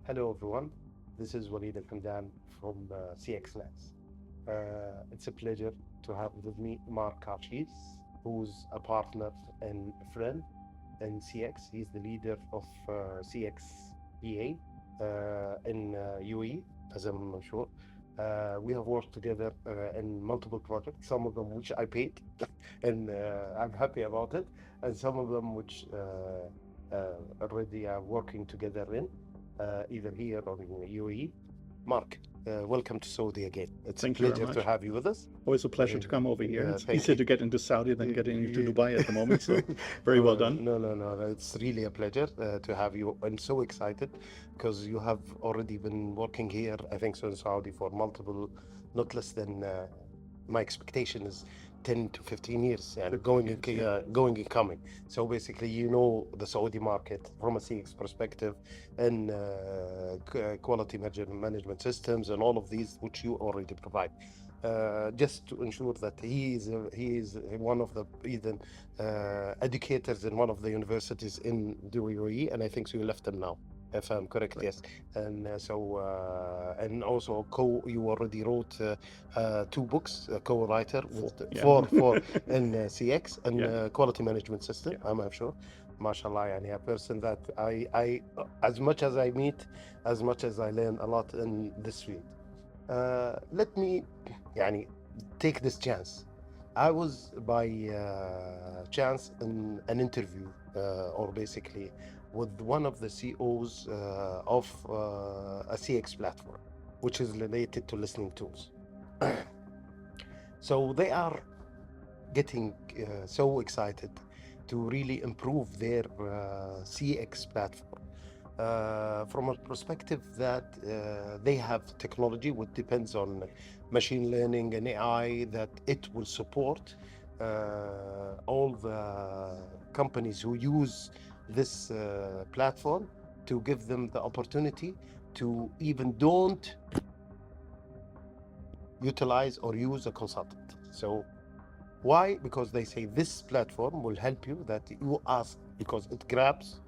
Hello everyone, this is Hamdan from CX Labs. It's a pleasure to have with me Mark Archis, who's a partner and a friend in CX. He's the leader of CX EA in UAE, as I'm sure. We have worked together in multiple projects, some of them which I paid, and I'm happy about it, and some of them which already are working together in either here or in UAE. Mark, welcome to Saudi again. It's Thank a you very pleasure to much. have you with us. Always a pleasure to come over here. It's Thank easier you. to get into Saudi than getting into Dubai at the moment, so very well done. No. It's really a pleasure to have you. I'm so excited because you have already been working here, I think, so in Saudi for multiple, not less than my expectation is 10 to 15 years, and going and coming. So basically, you know the Saudi market from a CX perspective and quality management systems and all of these which you already provide. Just to ensure that he is one of the even educators in one of the universities in the UAE, and I think so you left him now, if I'm correct. Right. Yes, and and also you already wrote two books, co-writer with for in CX and quality management system. I'm sure. MashaAllah, yani a person that I as much as I meet, as much as I learn a lot in this field. Let me يعني take this chance. I was by chance in an interview or basically with one of the CEOs of a CX platform, which is related to listening tools. So they are getting so excited to really improve their CX platform from a perspective that they have technology which depends on machine learning and AI that it will support all the companies who use this platform to give them the opportunity to even don't utilize or use a consultant. So why? Because they say this platform will help you that you ask, because it grabs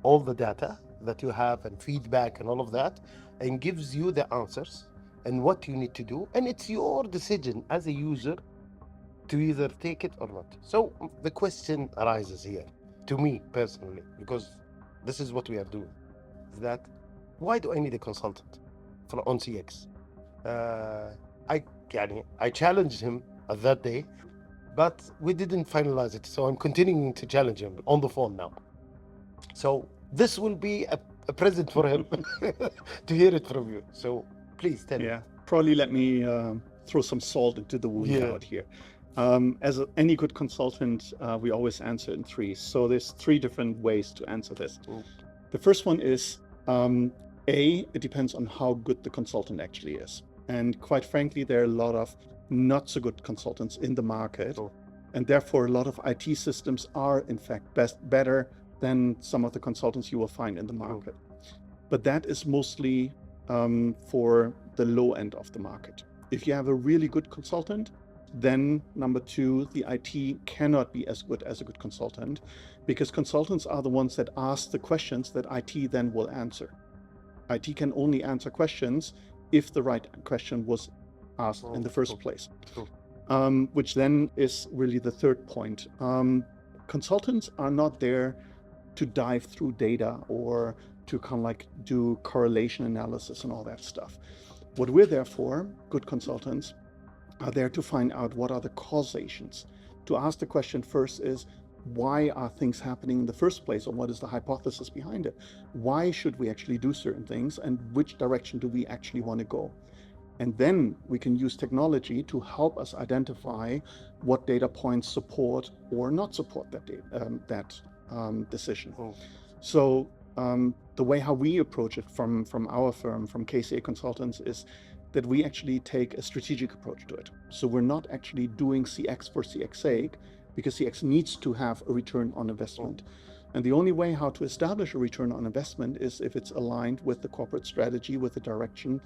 all the data that you have and feedback and all of that and gives you the answers and what you need to do, and it's your decision as a user to either take it or not. So the question arises here to me personally, because this is what we are doing, is that why do I need a consultant for on CX? I challenged him at that day, but we didn't finalize it, so I'm continuing to challenge him on the phone now. So this will be a present for him to hear it from you. So please tell me. Probably let me throw some salt into the wound out here. As any good consultant, we always answer in three. So there's three different ways to answer this. The first one is, it depends on how good the consultant actually is. And quite frankly, there are a lot of not so good consultants in the market. And therefore, a lot of IT systems are, in fact, better than some of the consultants you will find in the market. But that is mostly for the low end of the market. If you have a really good consultant, then number two, the IT cannot be as good as a good consultant, because consultants are the ones that ask the questions that IT then will answer. IT can only answer questions if the right question was asked in the first place. Which then is really the third point. Consultants are not there to dive through data or to kind of like do correlation analysis and all that stuff. What we're there for, good consultants, are there to find out what are the causations. To ask the question first is, why are things happening in the first place, or what is the hypothesis behind it? Why should we actually do certain things, and which direction do we actually want to go? And then we can use technology to help us identify what data points support or not support that decision. So the way how we approach it from our firm, from KCA Consultants, is that we actually take a strategic approach to it. So we're not actually doing CX for CX sake, because CX needs to have a return on investment. And the only way how to establish a return on investment is if it's aligned with the corporate strategy, with the direction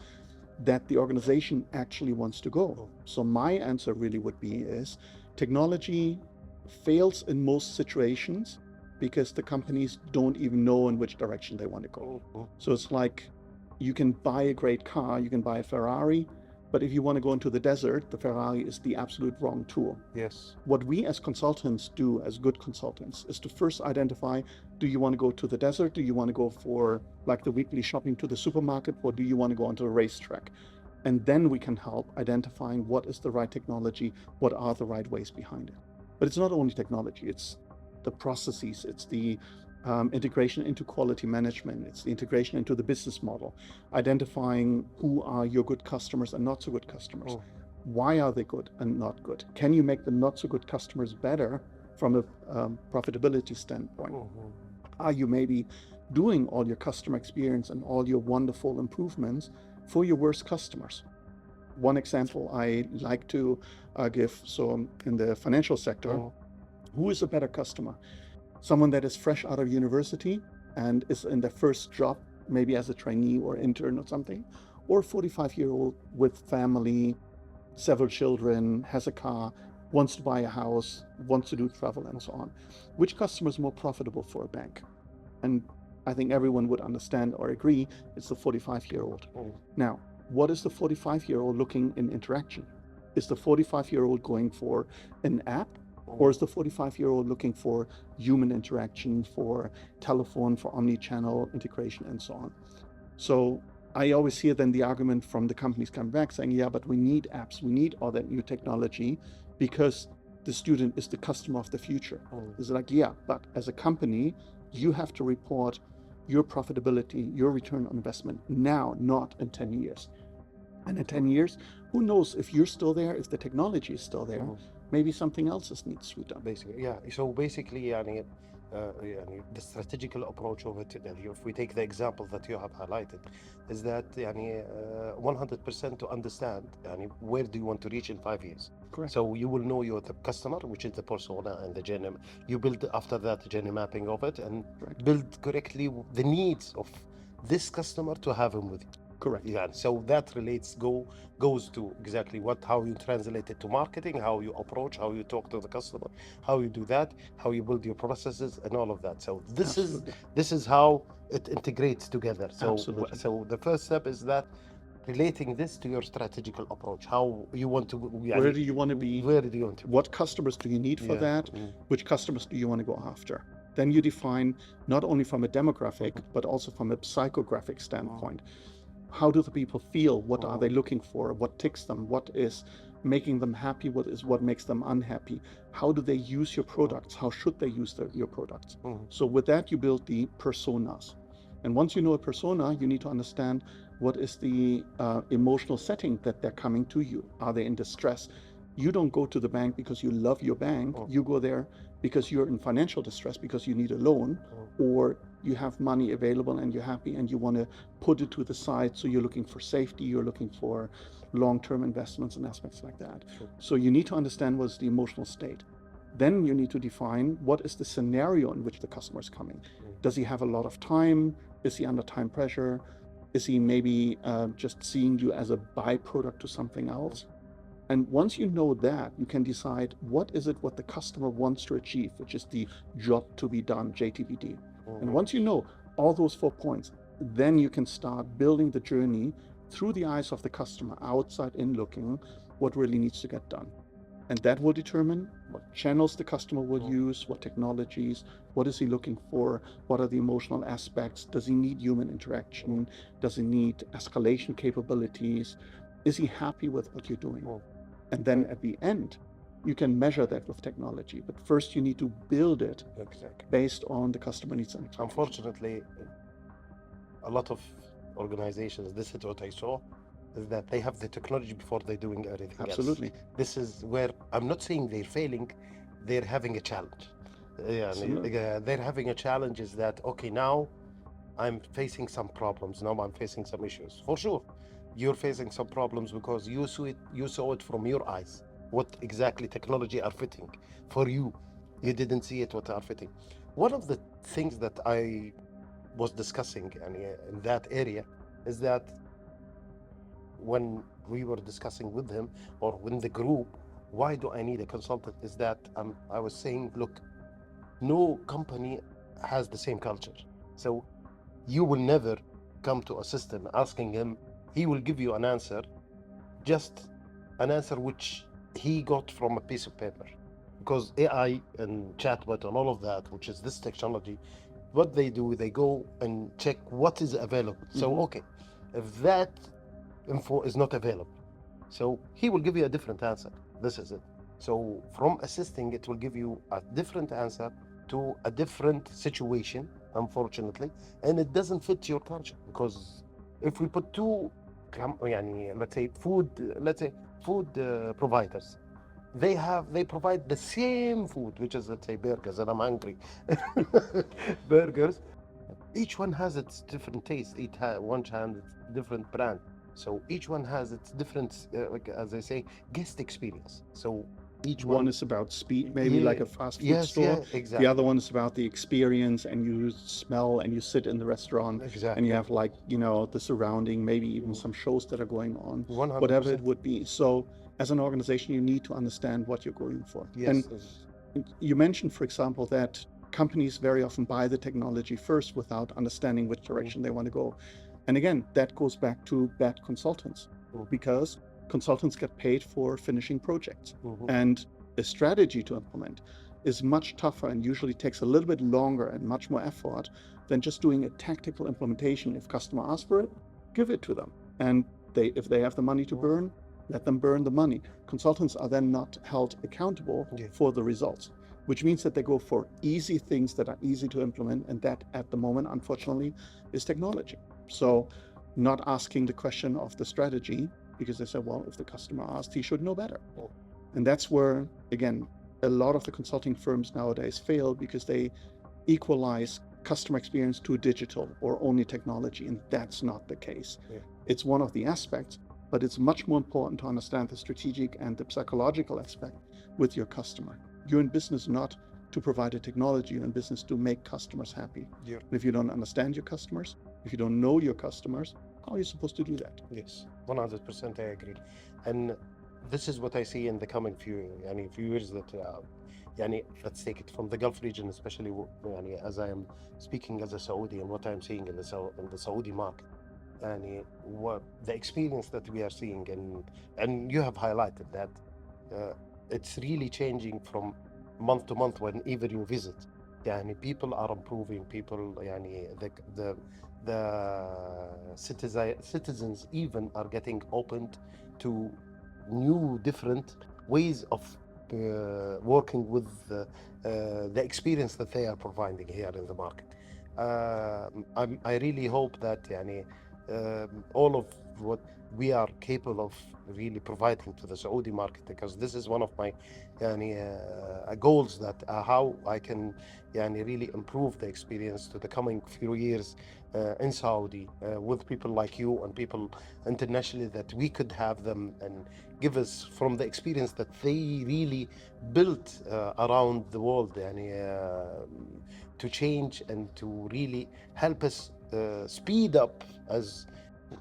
that the organization actually wants to go. So my answer really would be is, technology fails in most situations because the companies don't even know in which direction they want to go. So it's like you can buy a great car, you can buy a Ferrari, but if you want to go into the desert, the Ferrari is the absolute wrong tool. Yes. What we as consultants do, as good consultants, is to first identify, do you want to go to the desert? Do you want to go for like the weekly shopping to the supermarket? Or do you want to go onto a racetrack? And then we can help identifying what is the right technology, what are the right ways behind it. But it's not only technology, it's the processes, it's the integration into quality management, it's the integration into the business model, identifying who are your good customers and not so good customers. Oh. Why are they good and not good? Can you make the not so good customers better from a profitability standpoint? Mhm. Are you maybe doing all your customer experience and all your wonderful improvements for your worst customers? One example I like to give, so in the financial sector, Oh. who is a better customer? Someone that is fresh out of university and is in their first job, maybe as a trainee or intern or something, or a 45-year-old with family, several children, has a car, wants to buy a house, wants to do travel and so on. Which customer is more profitable for a bank? And I think everyone would understand or agree it's the 45-year-old. Oh. Now, what is the 45-year-old looking in interaction? Is the 45-year-old going for an app? Or is the 45-year-old looking for human interaction, for telephone, for omni-channel integration, and so on? So I always hear then the argument from the companies coming back saying, yeah, but we need apps, we need all that new technology because the student is the customer of the future. It's like, yeah, but as a company, you have to report your profitability, your return on investment now, not in 10 years. And in 10 years, who knows if you're still there, if the technology is still there, maybe something else needs to be done. Basically, yeah. So basically, يعني, the strategical approach of it, if we take the example that you have highlighted, is that 100% to understand where do you want to reach in 5 years. Correct. So you will know the customer, which is the persona and the journey. You build after that journey mapping of it and Correct. build correctly the needs of this customer to have him with you. Correct. Yeah, so that goes to exactly how you translate it to marketing, how you approach, how you talk to the customer, how you do that, how you build your processes, and all of that. So this is how it integrates together. So Absolutely. so the first step is that relating this to your strategical approach, how you want to. Where do you want to be? Where do you want to be? What customers do you need for that? Which customers do you want to go after? Then you define not only from a demographic, but also from a psychographic standpoint. How do the people feel? What are they looking for? What ticks them? What is making them happy? What makes them unhappy? How do they use your products? How should they use your products? So with that, you build the personas. And once you know a persona, you need to understand what is the emotional setting that they're coming to you. Are they in distress? You don't go to the bank because you love your bank. You go there because you're in financial distress, because you need a loan, or you have money available and you're happy and you want to put it to the side. So you're looking for safety, you're looking for long-term investments and aspects like that. So you need to understand what's the emotional state. Then you need to define what is the scenario in which the customer is coming. Does he have a lot of time? Is he under time pressure? Is he maybe just seeing you as a byproduct to something else? And once you know that, you can decide what the customer wants to achieve, which is the job to be done, JTBD. And once you know all those 4 points, then you can start building the journey through the eyes of the customer, outside in looking, what really needs to get done. And that will determine what channels the customer will use, what technologies, what is he looking for, what are the emotional aspects, does he need human interaction, does he need escalation capabilities, is he happy with what you're doing? And then at the end, you can measure that with technology. But first you need to build it based on the customer needs. Unfortunately, a lot of organizations, this is what I saw, is that they have the technology before they're doing everything Absolutely. else. This is where I'm not saying they're failing, they're having a challenge. They're having a challenge is that, okay, now I'm facing some problems, now I'm facing some issues. For sure, you're facing some problems because you saw it from your eyes, what exactly technology are fitting for you. You didn't see it what are fitting. One of the things that I was discussing in that area is that when we were discussing with him or in the group, why do I need a consultant, is that I was saying, look, no company has the same culture. So you will never come to a system asking him, he will give you an answer, just an answer which he got from a piece of paper. Because AI and chatbot and all of that, which is this technology, what they do, they go and check what is available. So, okay, if that info is not available, so he will give you a different answer. This is it. So from assisting, it will give you a different answer to a different situation, unfortunately, and it doesn't fit your culture. Because if we put two, let's say food providers, they provide the same food, which is, let's say, burgers, and I'm hungry. Burgers, each one has its different taste. One has its different brand. So each one has its different, like, as I say, guest experience. So each one is about speed, maybe Yeah, like a fast food yes, store. yeah, exactly. The other one is about the experience, and you smell and you sit in the restaurant Exactly. and you have, like, the surrounding, maybe even some shows that are going on, 100%. whatever it would be. So as an organization, you need to understand what you're going for. Yes. And you mentioned, for example, that companies very often buy the technology first without understanding which direction they want to go. And again, that goes back to bad consultants, because consultants get paid for finishing projects. And a strategy to implement is much tougher and usually takes a little bit longer and much more effort than just doing a tactical implementation. If customer asks for it, give it to them. And if they have the money to burn, let them burn the money. Consultants are then not held accountable for the results, which means that they go for easy things that are easy to implement. And that, at the moment, unfortunately, is technology. So not asking the question of the strategy, because they say, well, if the customer asked, he should know better. And that's where, again, a lot of the consulting firms nowadays fail, because they equalize customer experience to digital or only technology. And that's not the case. It's one of the aspects, but it's much more important to understand the strategic and the psychological aspect with your customer. You're in business not to provide a technology, you're in business to make customers happy. And if you don't understand your customers, if you don't know your customers, how are you supposed to do that? Yes, 100% I agree. And this is what I see in the coming few years, that let's take it from the Gulf region, especially as I am speaking as a Saudi, and what I'm seeing in the Saudi market. What the experience that we are seeing, and you have highlighted that it's really changing from month to month whenever you visit. People are improving, the citizens even are getting opened to new different ways of working with the experience that they are providing here in the market. I really hope that all of what we are capable of really providing to the Saudi market, because this is one of my goals, that how I can really improve the experience to the coming few years in Saudi, with people like you and people internationally, that we could have them and give us from the experience that they really built around the world, to change and to really help us speed up, as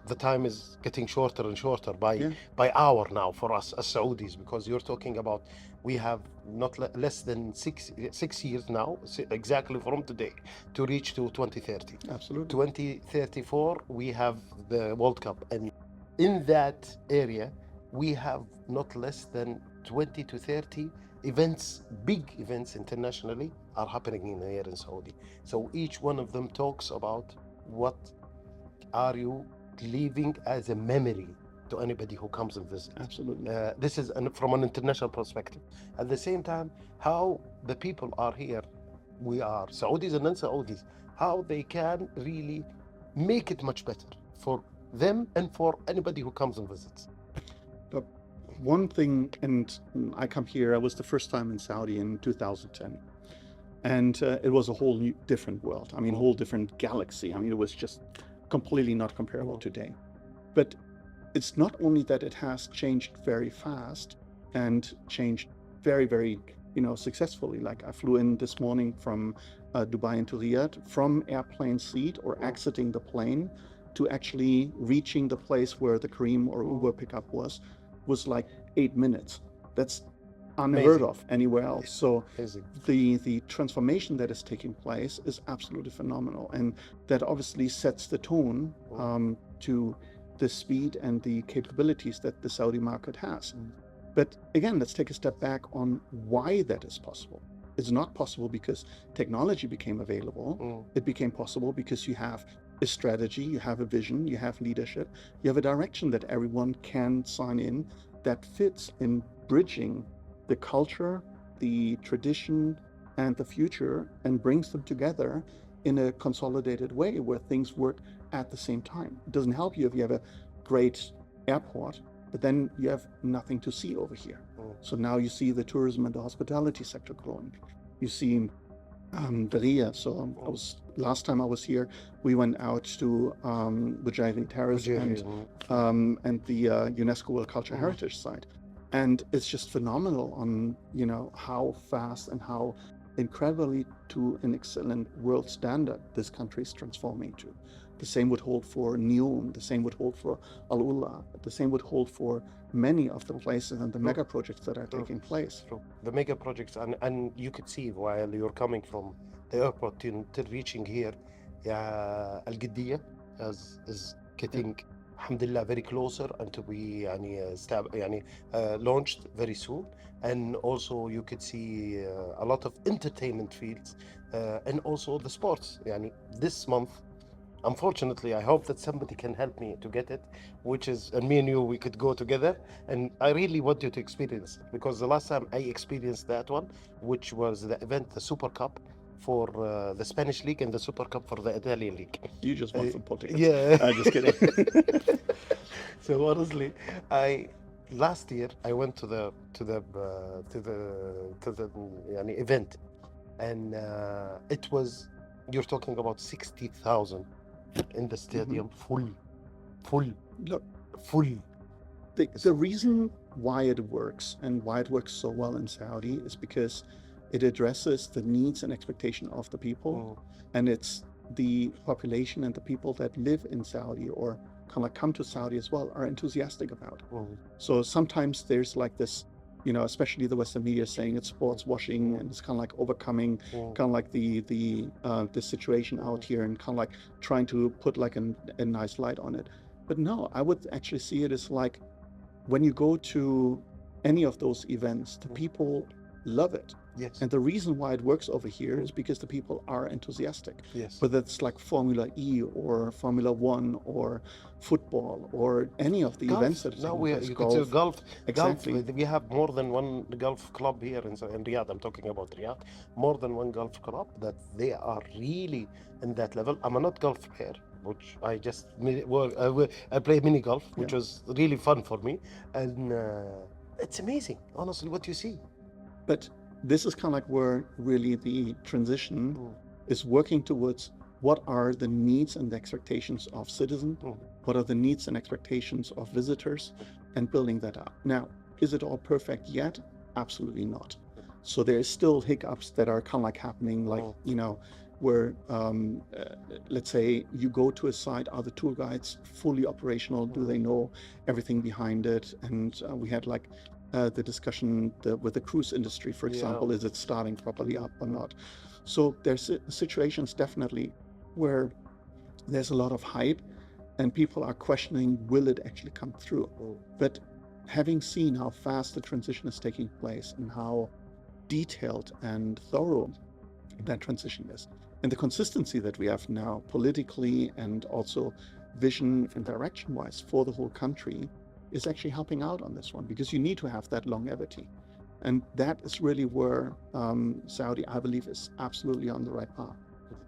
the time is getting shorter and shorter by hour now for us as Saudis, because you're talking about we have not less than six years now, exactly from today, to reach to 2030. Absolutely. 2034 we have the World Cup, and in that area we have not less than 20 to 30 events, big events internationally, are happening here in Saudi. So each one of them talks about what are you leaving as a memory to anybody who comes and visits. Absolutely. This is from an international perspective. At the same time, how the people are here, we are Saudis and non-Saudis, how they can really make it much better for them and for anybody who comes and visits. But one thing, and I come here, I was the first time in Saudi in 2010. And it was a whole new, different world. I mean, a whole different galaxy. I mean, it was just completely not comparable today. But it's not only that it has changed very fast and changed very, very, successfully. Like, I flew in this morning from Dubai into Riyadh, from airplane seat or exiting the plane to actually reaching the place where the Careem or Uber pickup was like 8 minutes. That's unheard Amazing. of anywhere else. So Amazing. the transformation that is taking place is absolutely phenomenal, and that obviously sets the tone to the speed and the capabilities that the Saudi market has. But again, let's take a step back on why that is possible. It's not possible because technology became available. It became possible because you have a strategy, you have a vision, you have leadership, you have a direction that everyone can sign in that fits in bridging the culture, the tradition, and the future, and brings them together in a consolidated way where things work at the same time. It doesn't help you if you have a great airport, but then you have nothing to see over here. So now you see the tourism and the hospitality sector growing. You see عليا. So last time I was here, we went out to Mujahideen Terrace and the UNESCO World Cultural Heritage Site. And it's just phenomenal on, how fast and how incredibly to an excellent world standard this country is transforming to. The same would hold for Neom, the same would hold for Al-Ula, the same would hold for many of the places and the mega projects that are taking place. The mega projects, and you could see while you're coming from the airport to reaching here, Al-Qiddiya is getting, alhamdulillah, very closer and to be launched very soon. And also you could see a lot of entertainment fields and also the sports. This month, unfortunately, I hope that somebody can help me to get it, and me and you, we could go together. And I really want you to experience it, because the last time I experienced that one, which was the event, the Super Cup for the Spanish League and the Super Cup for the Italian League. You just want some politics. Yeah. I'm just kidding. So honestly, last year I went to the event, and it was, you're talking about 60,000 in the stadium, full. Look, full. The reason why it works and why it works so well in Saudi is because it addresses the needs and expectation of the people, and it's the population and the people that live in Saudi or come to Saudi as well are enthusiastic about it. So sometimes there's like this, especially the Western media saying it's sports washing and it's kind of like overcoming kind of like the situation out here and kind of like trying to put like a nice light on it. But no, I would actually see it as like when you go to any of those events, the people love it. Yes. And the reason why it works over here is because the people are enthusiastic. Yes. Whether it's like Formula E or Formula One or football or any of the golf. events that No, you could say golf. Exactly. Golf. We have more than one golf club here in Riyadh. I'm talking about Riyadh. More than one golf club that they are really in that level. I'm a not golf player, which I just I play mini golf, which was really fun for me, and it's amazing, honestly, what you see. But this is kind of like where really the transition is working towards what are the needs and the expectations of citizens, what are the needs and expectations of visitors, and building that up. Now, is it all perfect yet? Absolutely not. So there is still hiccups that are kind of like happening, like, where, let's say you go to a site, are the tour guides fully operational? Do they know everything behind it? And we had like the discussion with the cruise industry, for example, is it starting properly up or not? So there's situations definitely where there's a lot of hype and people are questioning, will it actually come through? But having seen how fast the transition is taking place and how detailed and thorough that transition is, and the consistency that we have now politically and also vision and direction wise for the whole country, is actually helping out on this one, because you need to have that longevity. And that is really where Saudi, I believe, is absolutely on the right path.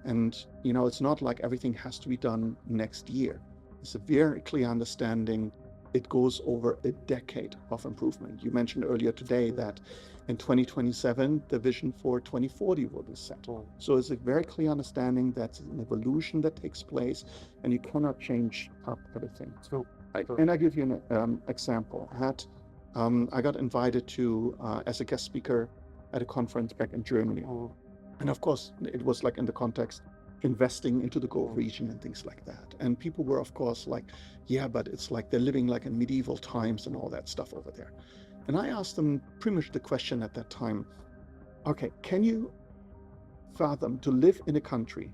And, it's not like everything has to be done next year. It's a very clear understanding. It goes over a decade of improvement. You mentioned earlier today that in 2027, the vision for 2040 will be set. So it's a very clear understanding that's an evolution that takes place, and you cannot change up everything. And I give you an example. I got invited to as a guest speaker at a conference back in Germany, and of course it was like in the context investing into the Gulf region and things like that. And people were of course like, yeah, but it's like they're living like in medieval times and all that stuff over there. And I asked them pretty much the question at that time, okay, can you fathom to live in a country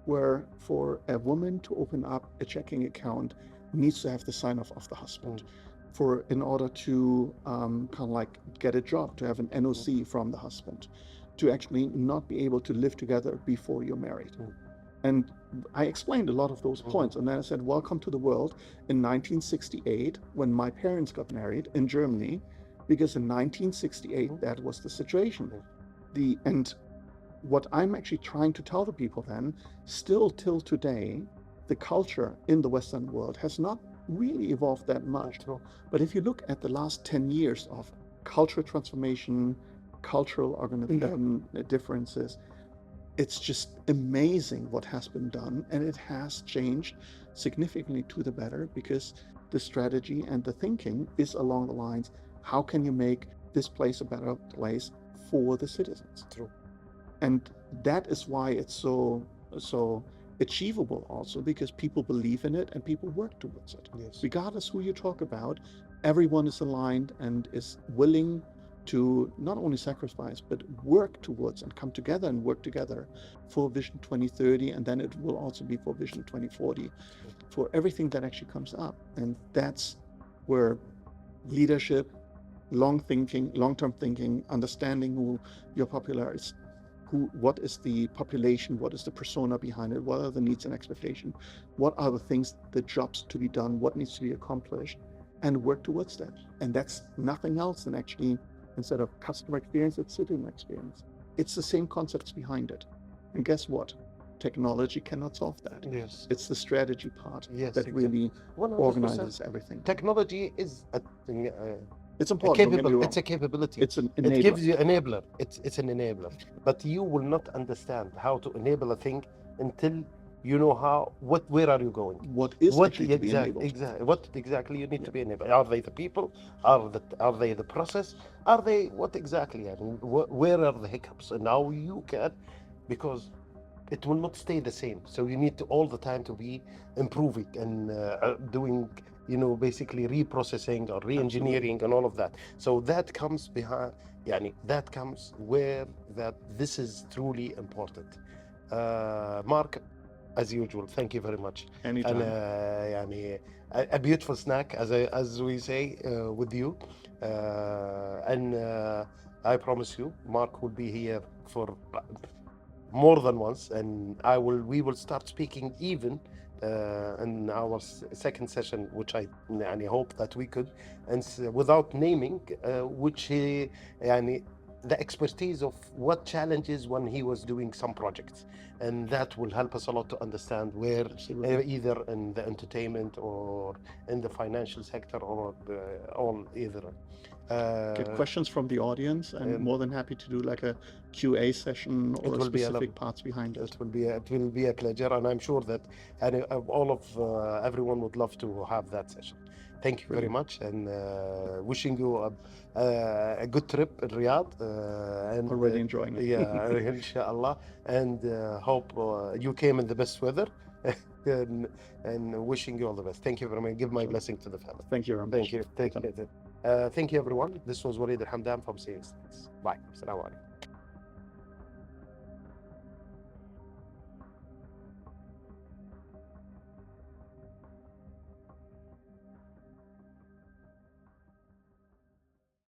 where for a woman to open up a checking account needs to have the sign off of the husband, for in order to kind of like get a job, to have an NOC from the husband, to actually not be able to live together before you're married. And I explained a lot of those points, and then I said, welcome to the world in 1968, when my parents got married in Germany, because in 1968 that was the situation. And what I'm actually trying to tell the people then, still till today, the culture in the Western world has not really evolved that much. But if you look at the last 10 years of cultural transformation, cultural differences, it's just amazing what has been done, and it has changed significantly to the better, because the strategy and the thinking is along the lines, how can you make this place a better place for the citizens? True. And that is why it's so achievable also, because people believe in it and people work towards it. Yes. Regardless who you talk about, everyone is aligned and is willing to not only sacrifice, but work towards and come together and work together for Vision 2030. And then it will also be for Vision 2040, for everything that actually comes up. And that's where leadership, long-term thinking, understanding who your popular is, what is the population, what is the persona behind it, what are the needs and expectations, what are the things, the jobs to be done, what needs to be accomplished, and work towards that. And that's nothing else than actually, instead of customer experience, it's citizen experience. It's the same concepts behind it. And guess what? Technology cannot solve that. Yes. It's the strategy part that exactly. really 100%. organizes everything. Technology is It's important. it's a capability. It's an enabler. It gives you enabler. It's an enabler. But you will not understand how to enable a thing until you know where are you going? What is actually to be enabled? Exactly. What exactly you need to be enabled? Are they the people? Are they the process? Are they what exactly? I mean, where are the hiccups? And now you can, because it will not stay the same. So you need to all the time to be improving and doing, basically reprocessing or re-engineering and all of that. So that comes behind, that comes where this is truly important. Mark, as usual, thank you very much. Anytime. And a beautiful snack, as we say, with you. And I promise you, Mark will be here for more than once, and we will start speaking even in our second session, which I hope that we could, and without naming, the expertise of what challenges when he was doing some projects, and that will help us a lot to understand where either in the entertainment or in the financial sector or all either. Get questions from the audience, and more than happy to do like a QA session or specific parts behind it. It will be a pleasure, and I'm sure that everyone would love to have that session. Thank you very much, and wishing you a good trip in Riyadh. And already enjoying it. Yeah, inshallah, and hope you came in the best weather. and wishing you all the best. Thank you very much. Give my blessing to the family. Thank you very much. Thank you. Thank you, everyone. This was Walid Al-Hamdan from CX. Bye. Assalamu alaikum.